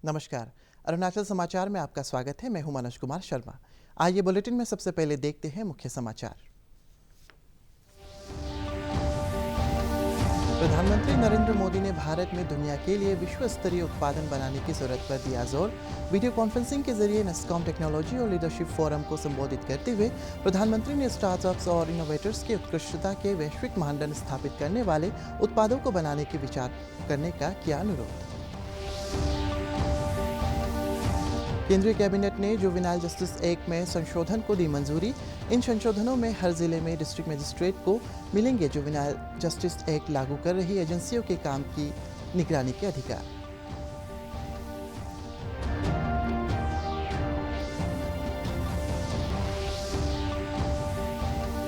नमस्कार। अरुणाचल समाचार में आपका स्वागत है। मैं हूं मनोज कुमार शर्मा। आइए बुलेटिन में सबसे पहले देखते हैं मुख्य समाचार। प्रधानमंत्री नरेंद्र मोदी ने भारत में दुनिया के लिए विश्व स्तरीय उत्पादन बनाने की जरूरत पर दिया जोर। वीडियो कॉन्फ्रेंसिंग के जरिए नेस्कॉम टेक्नोलॉजी और लीडरशिप फोरम को संबोधित करते हुए प्रधानमंत्री ने स्टार्टअप्स और इनोवेटर्स की उत्कृष्टता के वैश्विक मानदंड स्थापित करने वाले उत्पादों को बनाने की विचार करने का किया अनुरोध। केंद्रीय कैबिनेट ने जुवेनाइल जस्टिस एक्ट में संशोधन को दी मंजूरी। इन संशोधनों में हर जिले में डिस्ट्रिक्ट मजिस्ट्रेट को मिलेंगे जुवेनाइल जस्टिस एक्ट लागू कर रही एजेंसियों के काम की निगरानी के अधिकार।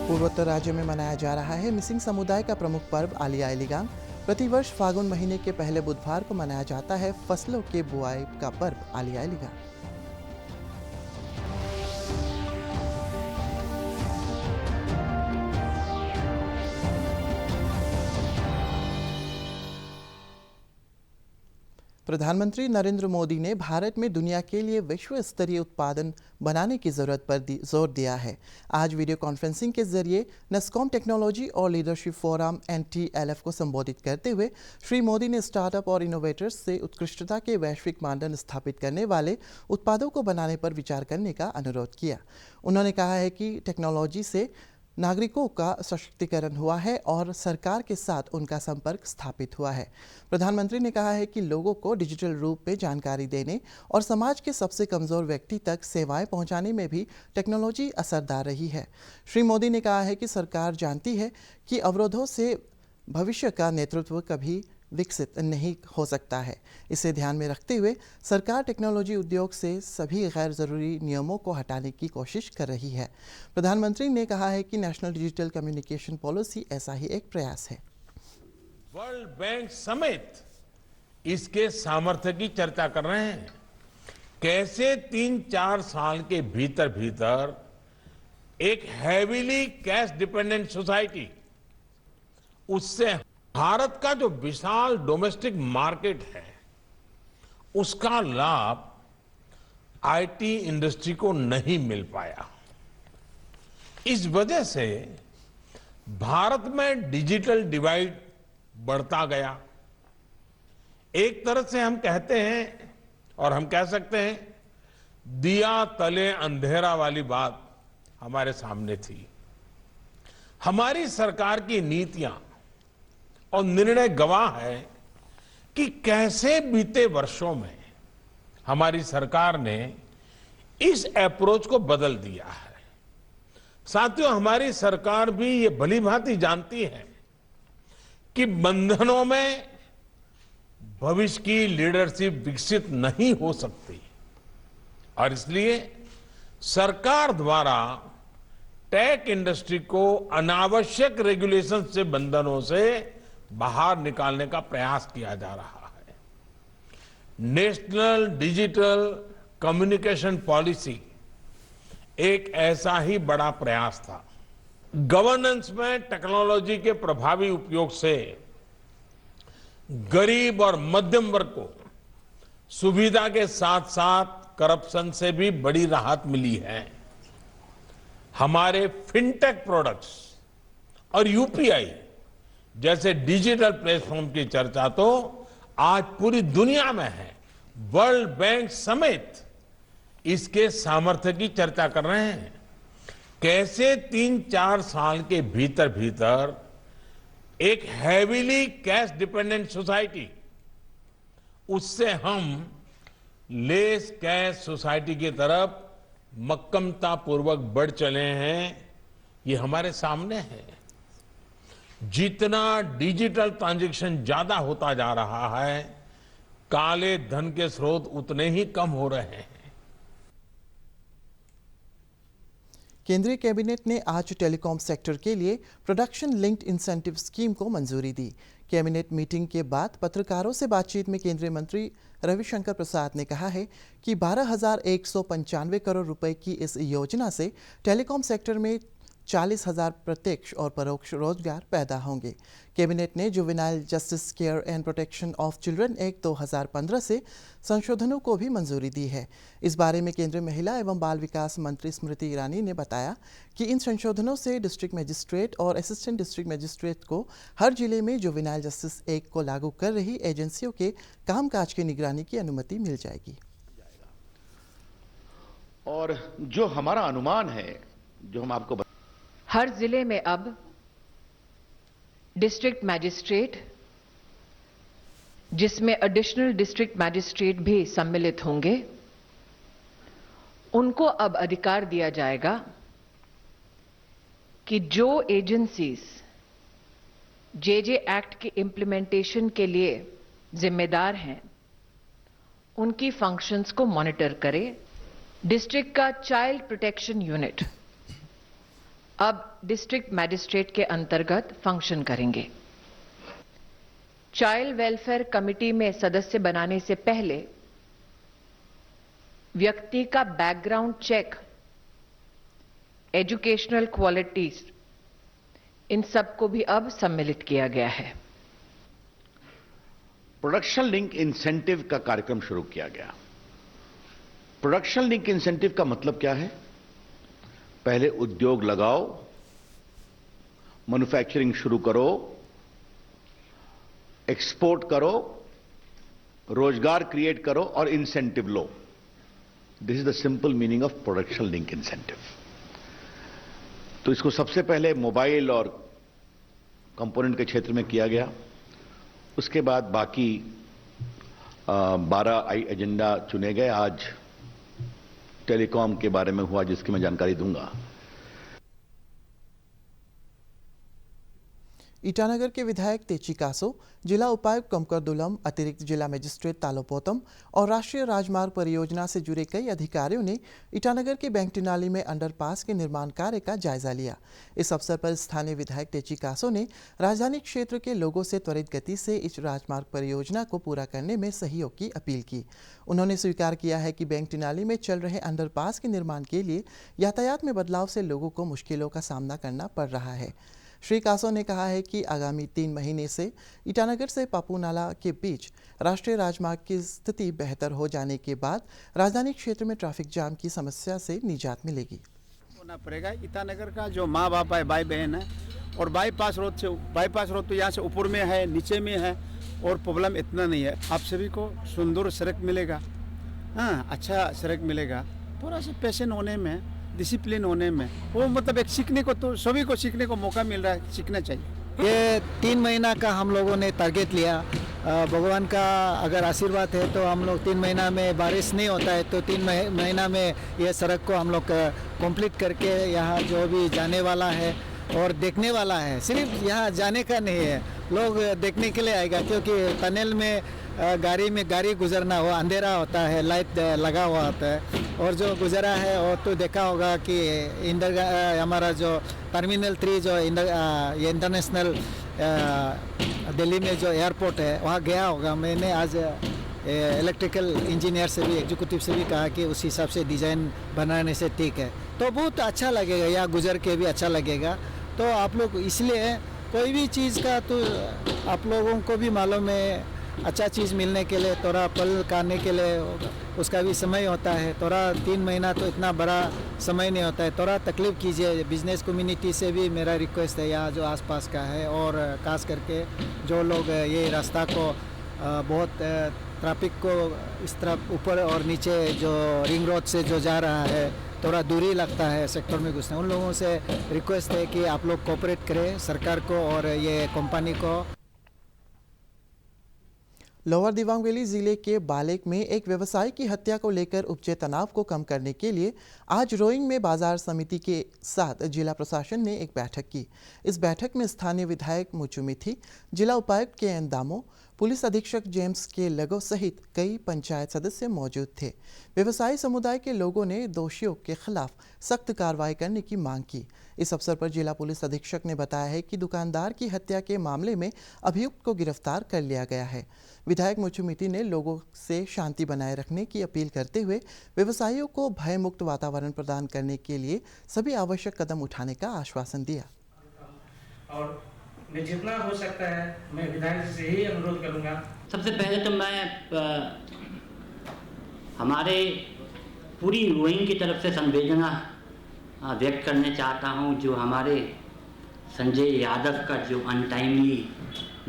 पूर्वोत्तर राज्य में मनाया जा रहा है मिसिंग समुदाय का प्रमुख पर्व आली आई लिगांग। प्रतिवर्ष फागुन महीने के पहले बुधवार को मनाया जाता है फसलों के बुआई का पर्व आली आई लिगांग। प्रधानमंत्री नरेंद्र मोदी ने भारत में दुनिया के लिए विश्व स्तरीय उत्पादन बनाने की जरूरत पर जोर दिया है। आज वीडियो कॉन्फ्रेंसिंग के जरिए नेस्कॉम टेक्नोलॉजी और लीडरशिप फोरम NTLF को संबोधित करते हुए श्री मोदी ने स्टार्टअप और इनोवेटर्स से उत्कृष्टता के वैश्विक मानदंड स्थापित करने वाले उत्पादों को बनाने पर विचार करने का अनुरोध किया। उन्होंने कहा है कि टेक्नोलॉजी से नागरिकों का सशक्तिकरण हुआ है और सरकार के साथ उनका संपर्क स्थापित हुआ है। प्रधानमंत्री ने कहा है कि लोगों को डिजिटल रूप में जानकारी देने और समाज के सबसे कमज़ोर व्यक्ति तक सेवाएं पहुंचाने में भी टेक्नोलॉजी असरदार रही है। श्री मोदी ने कहा है कि सरकार जानती है कि अवरोधों से भविष्य का नेतृत्व कभी विकसित नहीं हो सकता है। इसे ध्यान में रखते हुए सरकार टेक्नोलॉजी उद्योग से सभी गैर ज़रूरी नियमों को हटाने की कोशिश कर रही है। प्रधानमंत्री ने कहा है कि नेशनल डिजिटल कम्युनिकेशन पॉलिसी ऐसा ही एक प्रयास है। वर्ल्ड बैंक समेत इसके सामर्थ्य की चर्चा कर रहे हैं। कैसे 3-4 साल के भीतर भीतर एक हैवीली कैश डिपेंडेंट सोसाइटी, उससे भारत का जो विशाल डोमेस्टिक मार्केट है उसका लाभ आईटी इंडस्ट्री को नहीं मिल पाया। इस वजह से भारत में डिजिटल डिवाइड बढ़ता गया। एक तरह से हम कहते हैं और हम कह सकते हैं दिया तले अंधेरा वाली बात हमारे सामने थी। हमारी सरकार की नीतियां और निर्णय गवाह है कि कैसे बीते वर्षों में हमारी सरकार ने इस अप्रोच को बदल दिया है। साथियों, हमारी सरकार भी ये भली भांति जानती है कि बंधनों में भविष्य की लीडरशिप विकसित नहीं हो सकती और इसलिए सरकार द्वारा टेक इंडस्ट्री को अनावश्यक रेगुलेशन से, बंधनों से बाहर निकालने का प्रयास किया जा रहा है। नेशनल डिजिटल कम्युनिकेशन पॉलिसी एक ऐसा ही बड़ा प्रयास था। गवर्नेंस में टेक्नोलॉजी के प्रभावी उपयोग से गरीब और मध्यम वर्ग को सुविधा के साथ साथ करप्शन से भी बड़ी राहत मिली है। हमारे फिनटेक प्रोडक्ट्स और यूपीआई जैसे डिजिटल प्लेटफॉर्म की चर्चा तो आज पूरी दुनिया में है। वर्ल्ड बैंक समेत इसके सामर्थ्य की चर्चा कर रहे हैं। कैसे 3-4 साल के भीतर भीतर एक हैवीली कैश डिपेंडेंट सोसाइटी, उससे हम लेस कैश सोसाइटी की तरफ मक्कमता पूर्वक बढ़ चले हैं, ये हमारे सामने है। जितना डिजिटल ट्रांजैक्शन ज्यादा होता जा रहा है, काले धन के स्रोत उतने ही कम हो रहे हैं। केंद्रीय कैबिनेट ने आज टेलीकॉम सेक्टर के लिए प्रोडक्शन लिंक्ड इंसेंटिव स्कीम को मंजूरी दी। कैबिनेट मीटिंग के बाद पत्रकारों से बातचीत में केंद्रीय मंत्री रविशंकर प्रसाद ने कहा है कि 12,195 करोड़ रुपए की इस योजना से टेलीकॉम सेक्टर में 40,000 प्रत्यक्ष और परोक्ष रोजगार पैदा होंगे। कैबिनेट ने juvenile justice care and protection of children act 2015 से संशोधनों को भी मंजूरी दी है। इस बारे में केंद्रीय महिला एवं बाल विकास मंत्री स्मृति ईरानी ने बताया कि इन संशोधनों से डिस्ट्रिक्ट मजिस्ट्रेट और असिस्टेंट डिस्ट्रिक्ट मजिस्ट्रेट को हर जिले में जुवेनाइल जस्टिस एक्ट को लागू कर रही एजेंसियों के कामकाज की निगरानी की अनुमति मिल जाएगी। और जो हमारा अनुमान है, जो हम आपको हर जिले में अब डिस्ट्रिक्ट मैजिस्ट्रेट, जिसमें एडिशनल डिस्ट्रिक्ट मैजिस्ट्रेट भी सम्मिलित होंगे, उनको अब अधिकार दिया जाएगा कि जो एजेंसीज जेजे एक्ट के इम्प्लीमेंटेशन के लिए जिम्मेदार हैं, उनकी फंक्शंस को मॉनिटर करे। डिस्ट्रिक्ट का चाइल्ड प्रोटेक्शन यूनिट अब डिस्ट्रिक्ट मैजिस्ट्रेट के अंतर्गत फंक्शन करेंगे। चाइल्ड वेलफेयर कमिटी में सदस्य बनाने से पहले व्यक्ति का बैकग्राउंड चेक, एजुकेशनल क्वालिटीज, इन सब को भी अब सम्मिलित किया गया है। प्रोडक्शन लिंक इंसेंटिव का कार्यक्रम शुरू किया गया। प्रोडक्शन लिंक इंसेंटिव का मतलब क्या है? पहले उद्योग लगाओ, मैन्युफैक्चरिंग शुरू करो, एक्सपोर्ट करो, रोजगार क्रिएट करो और incentive low. This is the simple meaning of production link incentive. तो इसको सबसे पहले मोबाइल और कंपोनेंट के क्षेत्र में किया गया। उसके बाद बाकी 12 एजेंडा चुने गए। आज टेलीकॉम के बारे में हुआ, जिसकी मैं जानकारी दूंगा। ईटानगर के विधायक तेची कासो, जिला उपायुक्त कमकर दुलम, अतिरिक्त जिला मजिस्ट्रेट तालोपोतम और राष्ट्रीय राजमार्ग परियोजना से जुड़े कई अधिकारियों ने ईटानगर के बैंकटिनाली में अंडरपास के निर्माण कार्य का जायजा लिया। इस अवसर पर स्थानीय विधायक तेची कासो ने राजधानी क्षेत्र के लोगों से त्वरित गति से इस राजमार्ग परियोजना को पूरा करने में सहयोग की अपील की। उन्होंने स्वीकार किया है कि बैंकटिनाली में चल रहे अंडरपास के निर्माण के लिए यातायात में बदलाव से लोगों को मुश्किलों का सामना करना पड़ रहा है। श्री कासो ने कहा है कि आगामी 3 महीने से ईटानगर से पापूनाला के बीच राष्ट्रीय राजमार्ग की स्थिति बेहतर हो जाने के बाद राजधानी क्षेत्र में ट्रैफिक जाम की समस्या से निजात मिलेगी। होना पड़ेगा। ईटानगर का जो माँ बाप है, भाई बहन है, और बाईपास रोड तो यहाँ से ऊपर में है, नीचे में है, और प्रॉब्लम इतना नहीं है। आप सभी को सुंदर सड़क मिलेगा, हाँ, अच्छा सड़क मिलेगा। थोड़ा सा पेशेंट होने में, डिसिप्लिन होने में, वो मतलब एक सीखने को, तो सभी को सीखने को मौका मिल रहा है, सीखना चाहिए। ये 3 महीना का हम लोगों ने टारगेट लिया। भगवान का अगर आशीर्वाद है तो हम लोग 3 महीना में, बारिश नहीं होता है तो 3 महीना में ये सड़क को हम लोग कंप्लीट करके यहाँ जो भी जाने वाला है और देखने वाला है, सिर्फ यहाँ जाने का नहीं है, लोग देखने के लिए आएगा, क्योंकि टनल में गाड़ी गुजरना हो, अंधेरा होता है, लाइट लगा हुआ होता है, और जो गुजरा है और तो देखा होगा कि हमारा जो टर्मिनल 3 जो ये इंटरनेशनल दिल्ली में जो एयरपोर्ट है वहाँ गया होगा। मैंने आज इलेक्ट्रिकल इंजीनियर से भी, एग्जीक्यूटिव से भी कहा कि उस हिसाब से डिज़ाइन बनाने से ठीक है, तो बहुत अच्छा लगेगा, यहाँ गुजर के भी अच्छा लगेगा। तो आप लोग, इसलिए कोई भी चीज़ का तो आप लोगों को भी मालूम है, अच्छा चीज़ मिलने के लिए थोड़ा पल करने के लिए उसका भी समय होता है। थोड़ा 3 महीना तो इतना बड़ा समय नहीं होता है, थोड़ा तकलीफ कीजिए। बिजनेस कम्युनिटी से भी मेरा रिक्वेस्ट है, यहाँ जो आसपास का है, और खास करके जो लोग ये रास्ता को बहुत ट्रैफिक को इस तरफ ऊपर और नीचे जो रिंग रोड से जो जा रहा है, थोड़ा दूरी लगता है सेक्टर में घुसने, उन लोगों से रिक्वेस्ट है कि आप लोग कोऑपरेट करें सरकार को और ये कंपनी को। लोअर दिबांग वैली जिले के बालेक में एक व्यवसायी की हत्या को लेकर उपजे तनाव को कम करने के लिए आज रोइंग में बाजार समिति के साथ जिला प्रशासन ने एक बैठक की। इस बैठक में स्थानीय विधायक मुचु मिथी, जिला उपायुक्त के एन दामो, पुलिस अधीक्षक जेम्स के लगो सहित कई पंचायत सदस्य मौजूद थे। व्यवसायी समुदाय के लोगों ने दोषियों के खिलाफ सख्त कार्रवाई करने की मांग की। इस अवसर पर जिला पुलिस अधीक्षक ने बताया है कि दुकानदार की हत्या के मामले में अभियुक्त को गिरफ्तार कर लिया गया है। विधायक मुचुमिती ने लोगों से शांति बनाए रखने की अपील करते हुए व्यवसायियों को भयमुक्त वातावरण प्रदान करने के लिए सभी आवश्यक कदम उठाने का आश्वासन दिया। और मैं जितना हो सकता है मैं विधायक जी से ही अनुरोध करूंगा। सबसे पहले तो मैं हमारे पूरी रोइंग की तरफ से संवेदना व्यक्त करने चाहता हूं। जो हमारे संजय यादव का जो अनटाइमली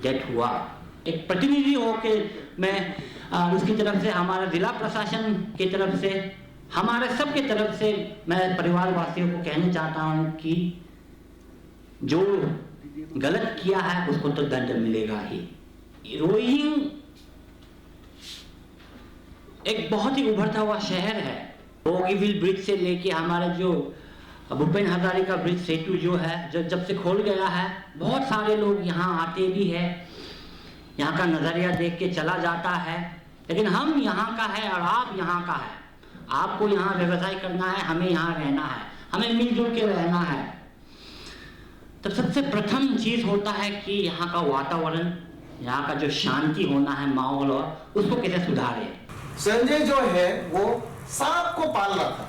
डेथ हुआ, एक प्रतिनिधि होकर मैं उसकी तरफ से, हमारा जिला प्रशासन की तरफ से, हमारे सब की तरफ से मैं परिवार वासियों को कहना चाहता हूं कि जो गलत किया है उसको तो दंड मिलेगा ही। रोइंग एक बहुत ही उभरता हुआ शहर है। बोगीबिल ब्रिज से लेके हमारे जो भूपेन हजारिका ब्रिज सेतु जो है, जब से खोल गया है, बहुत सारे लोग यहाँ आते भी है, यहाँ का नज़रिया देख के चला जाता है। लेकिन हम यहाँ का है और आप यहाँ का है। आपको यहाँ व्यवसाय करना है, हमें यहाँ रहना है, हमें मिलजुल के रहना है। तो सबसे प्रथम चीज होता है कि यहाँ का वातावरण, यहाँ का जो शांति होना है माहौल, और उसको कैसे सुधारे। संजय जो है वो सांप को पाल रहा था,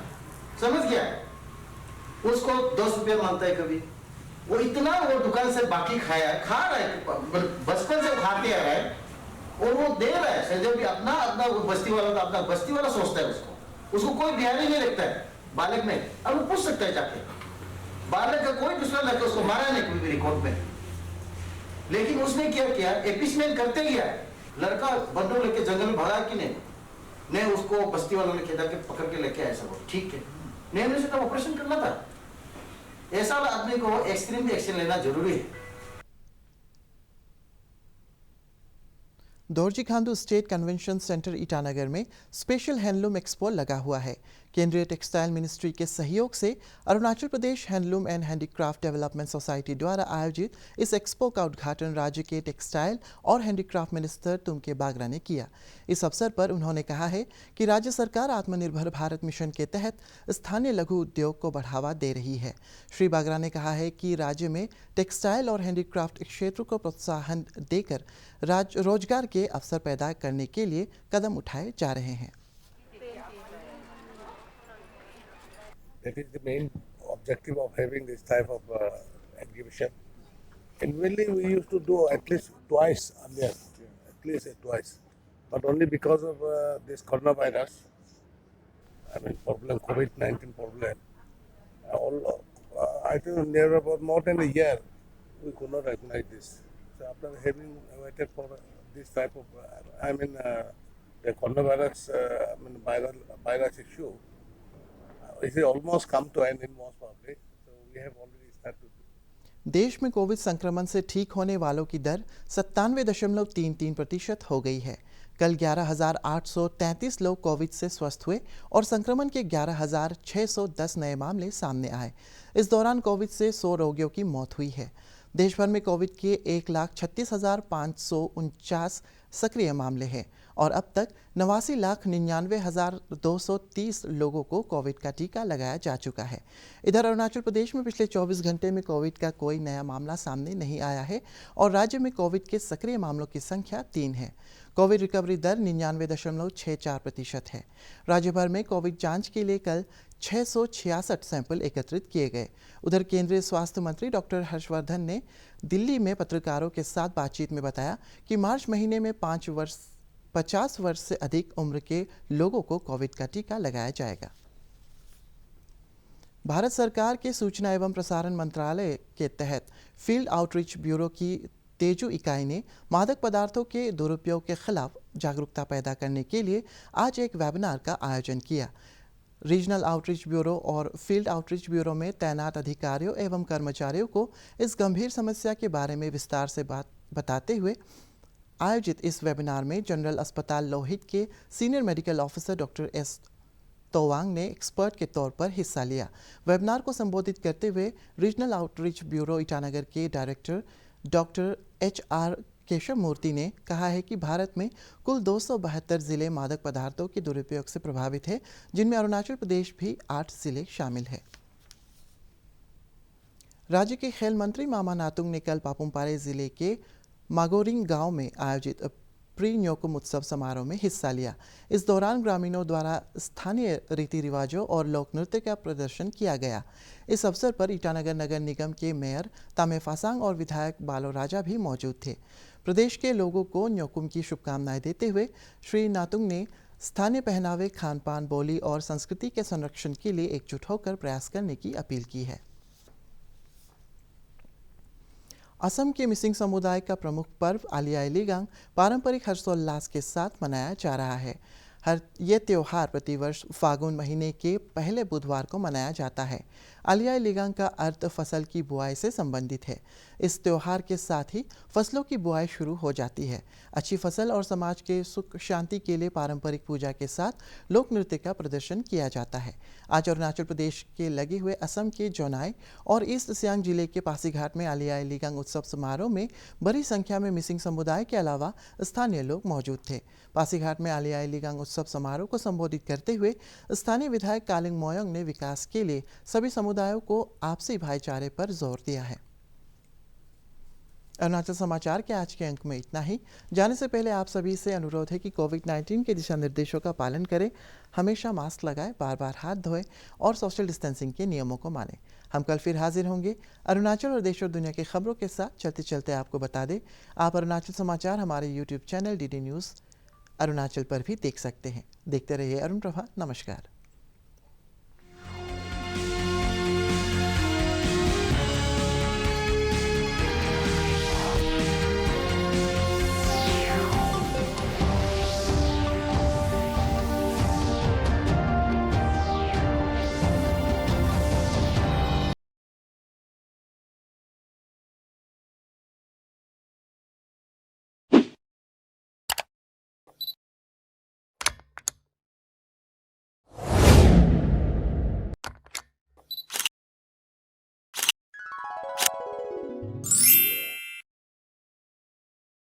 समझ गया? उसको 10 रुपया मांगता है कभी, वो इतना वो दुकान से बाकी खा रहा है, बचपन से खाते आ रहा है और वो दे रहा है। संजय भी अपना बस्ती वाला, अपना बस्ती वाला सोचता है उसको कोई ध्यान ही नहीं रखता है बालक में। अब वो पूछ सकता है जाके, बालक का कोई पिछड़ा नहीं, उसको मारा नहीं कोई भी रिकॉर्ड में। लेकिन उसने क्या किया, एपिसमेंट करते गया। लड़का बंदूक लेके जंगल में भागा कि नहीं, उसको बस्ती वालों ने खेदा के पकड़ के लेके आया। सब ठीक है, नहीं उसे तो ऑपरेशन करना था। ऐसा आदमी को एक्सट्रीम एक्शन लेना जरूरी है। Dorjee Khandu state convention centre Itanagar में स्पेशल हैंडलूम एक्सपो लगा हुआ है। केंद्रीय टेक्सटाइल मिनिस्ट्री के सहयोग से Arunachal Pradesh handloom and handicraft development society द्वारा आयोजित इस एक्सपो का उद्घाटन राज्य के टेक्सटाइल और हैंडीक्राफ्ट मिनिस्टर तुमके बागरा ने किया। इस अवसर पर उन्होंने कहा है कि राज्य सरकार आत्मनिर्भर भारत मिशन के तहत स्थानीय लघु उद्योग को बढ़ावा दे रही है। श्री बागरा ने कहा है कि राज्य में टेक्सटाइल और हैंडीक्राफ्ट क्षेत्र को प्रोत्साहन देकर रोजगार के अवसर पैदा करने के लिए कदम उठाए जा रहे हैं। That is the main objective of having this type of exhibition. In Willi, we used to do at least twice earlier, at least twice. But only because of this coronavirus, problem, COVID-19 problem, I think near about more than a year, we could not recognize this. So after having waited for this type of, the coronavirus, virus issue, it has almost come to an end most probably. So we have already started. देश में Covid संक्रमण से ठीक होने वालों की दर 97.33% हो गई है। कल 11,833 लोग कोविड से स्वस्थ हुए और संक्रमण के 11,610 नए मामले सामने आए। इस दौरान कोविड से 100 रोगियों की मौत हुई है। देश भर में कोविड के 1,36,549 सक्रिय मामले हैं और अब तक 89,99,230 लोगों को कोविड का टीका लगाया जा चुका है। इधर अरुणाचल प्रदेश में पिछले 24 घंटे में कोविड का कोई नया मामला सामने नहीं आया है और राज्य में कोविड के सक्रिय मामलों की संख्या 3 है। कोविड रिकवरी दर 99.64% है। राज्य भर में कोविड जांच के लिए कल 666 सैंपल एकत्रित किए गए। उधर केंद्रीय स्वास्थ्य मंत्री डॉक्टर हर्षवर्धन ने दिल्ली में पत्रकारों के साथ बातचीत में बताया कि मार्च महीने में 50 वर्ष से अधिक उम्र के लोगों को कोविड का टीका लगाया जाएगा। भारत सरकार के सूचना एवं प्रसारण मंत्रालय के तहत फील्ड आउटरीच ब्यूरो की तेजू इकाई ने मादक पदार्थों के दुरुपयोग के खिलाफ जागरूकता पैदा करने के लिए आज एक वेबिनार का आयोजन किया। रीजनल आउटरीच ब्यूरो और फील्ड आउटरीच ब्यूरो में तैनात अधिकारियों एवं कर्मचारियों को इस गंभीर समस्या के बारे में विस्तार से बताते हुए आयोजित इस वेबिनार में जनरल अस्पताल लोहित के senior medical officer doctor S Towang ने एक्सपर्ट के तौर पर हिस्सा लिया। वेबिनार को संबोधित करते हुए रीजनल आउटरीच ब्यूरो ईटानगर के डायरेक्टर डॉक्टर HR केशव मूर्ति ने कहा है कि भारत में कुल 272 जिले मादक पदार्थों के दुरुपयोग से प्रभावित है, जिनमें अरुणाचल प्रदेश भी 8 जिले शामिल है। राज्य के खेल मंत्री मामा नातुंग ने कल पापुमपारे जिले के मागोरिंग गांव में आयोजित प्री न्योकुम उत्सव समारोह में हिस्सा लिया। इस दौरान ग्रामीणों द्वारा स्थानीय रीति रिवाजों और लोक नृत्य का प्रदर्शन किया गया। इस अवसर पर ईटानगर नगर निगम के मेयर तामे फासांग और विधायक बालो राजा भी मौजूद थे। प्रदेश के लोगों को न्योकुम की शुभकामनाएं देते हुए श्री नातुंग ने स्थानीय पहनावे, खान पान, बोली और संस्कृति के संरक्षण के लिए एकजुट होकर प्रयास करने की अपील की है। असम के मिसिंग समुदाय का प्रमुख पर्व आली आई लिगांग पारंपरिक हर्षोल्लास के साथ मनाया जा रहा है। यह त्यौहार प्रतिवर्ष फागुन महीने के पहले बुधवार को मनाया जाता है। आली आई लिगांग का अर्थ फसल की बुआई से संबंधित है। इस त्यौहार के साथ ही फसलों की बुआई शुरू हो जाती है। अच्छी फसल और समाज के सुख शांति के लिए पारंपरिक पूजा के साथ लोक नृत्य का प्रदर्शन किया जाता है। आज अरुणाचल प्रदेश के लगे हुए असम के जोनाई और ईस्ट सियांग जिले के पासीघाट में आली आई लिगांग उत्सव समारोह में बड़ी संख्या में मिसिंग समुदाय के अलावा स्थानीय लोग मौजूद थे। पासीघाट में आली आई लिगांग उत्सव समारोह को संबोधित करते हुए स्थानीय विधायक कालिंग मोयोंग ने विकास के लिए सभी समुदायों को आपसी भाईचारे पर जोर दिया है। अरुणाचल समाचार के आज के अंक में इतना ही। जाने से पहले आप सभी से अनुरोध है कि कोविड-19 के दिशा निर्देशों का पालन करें, हमेशा मास्क लगाएं, बार बार हाथ धोएं और सोशल डिस्टेंसिंग के नियमों को मानें। हम कल फिर हाजिर होंगे अरुणाचल और देश और दुनिया की खबरों के साथ। चलते चलते आपको बता दें, आप अरुणाचल समाचार हमारे YouTube channel DD news Arunachal पर भी देख सकते हैं। देखते रहिए अरुण प्रभा। नमस्कार।